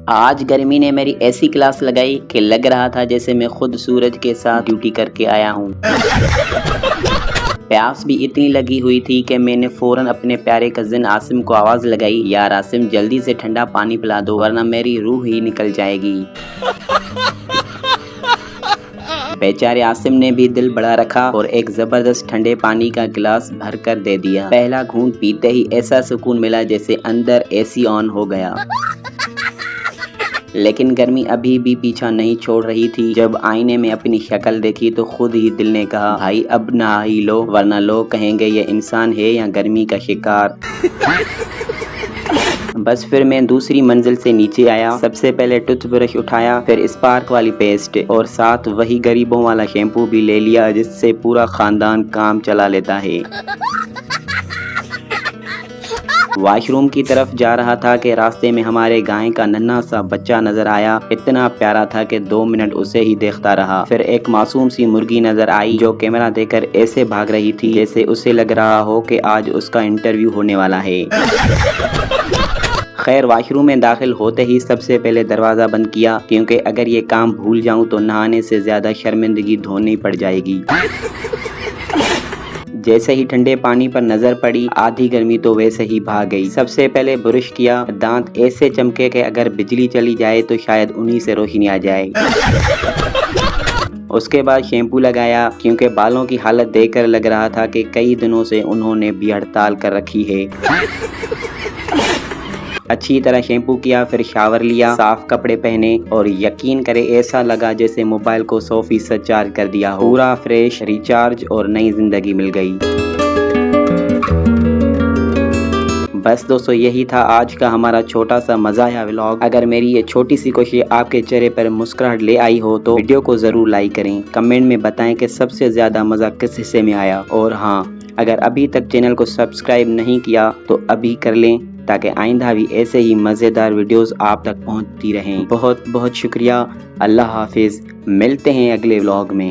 आज गर्मी ने मेरी ऐसी क्लास लगाई कि लग रहा था जैसे मैं खुद सूरज के साथ ड्यूटी करके आया हूँ। प्यास भी इतनी लगी हुई थी कि मैंने फौरन अपने प्यारे कजिन आसिम को आवाज लगाई, यार आसिम जल्दी से ठंडा पानी पिला दो वरना मेरी रूह ही निकल जाएगी। बेचारे आसिम ने भी दिल बड़ा रखा और एक जबरदस्त ठंडे पानी का गिलास भर कर दे दिया। पहला घूंट पीते ही ऐसा सुकून मिला जैसे अंदर एसी ऑन हो गया। लेकिन गर्मी अभी भी पीछा नहीं छोड़ रही थी। जब आईने में अपनी शक्ल देखी तो खुद ही दिल ने कहा, भाई अब नहा ही लो वरना लोग कहेंगे ये इंसान है या गर्मी का शिकार। बस फिर मैं दूसरी मंजिल से नीचे आया। सबसे पहले टूथब्रश उठाया, फिर स्पार्क वाली पेस्ट और साथ वही गरीबों वाला शैम्पू भी ले लिया जिससे पूरा खानदान काम चला लेता है। वॉशरूम की तरफ जा रहा था कि रास्ते में हमारे गाय का नन्हा सा बच्चा नजर आया। इतना प्यारा था कि 2 मिनट उसे ही देखता रहा। फिर एक मासूम सी मुर्गी नजर आई जो कैमरा देकर ऐसे भाग रही थी जैसे उसे लग रहा हो कि आज उसका इंटरव्यू होने वाला है। खैर वॉशरूम में दाखिल होते ही सबसे पहले दरवाजा बंद किया, क्योंकि अगर ये काम भूल जाऊं तो नहाने से ज्यादा शर्मिंदगी ढोनी पड़ जाएगी। जैसे ही ठंडे पानी पर नजर पड़ी आधी गर्मी तो वैसे ही भाग गई। सबसे पहले ब्रश किया, दांत ऐसे चमके कि अगर बिजली चली जाए तो शायद उन्हीं से रोशनी आ जाए। उसके बाद शैम्पू लगाया, क्योंकि बालों की हालत देखकर लग रहा था कि कई दिनों से उन्होंने भी हड़ताल कर रखी है। अच्छी तरह शैम्पू किया, फिर शावर लिया, साफ कपड़े पहने और यकीन करे ऐसा लगा जैसे मोबाइल को 100% चार्ज कर दिया हो। पूरा फ्रेश, रिचार्ज और नई जिंदगी मिल गई। बस दोस्तों यही था आज का हमारा छोटा सा मज़ाया व्लॉग। अगर मेरी ये छोटी सी कोशिश आपके चेहरे पर मुस्कुराहट ले आई हो तो वीडियो को जरूर लाइक करें। कमेंट में बताएं कि सबसे ज्यादा मजा किस हिस्से में आया। और हाँ, अगर अभी तक चैनल को सब्सक्राइब नहीं किया तो अभी कर लें ताकि आइंदा भी ऐसे ही मज़ेदार वीडियोस आप तक पहुंचती रहें। बहुत बहुत शुक्रिया। अल्लाह हाफिज़। मिलते हैं अगले व्लॉग में।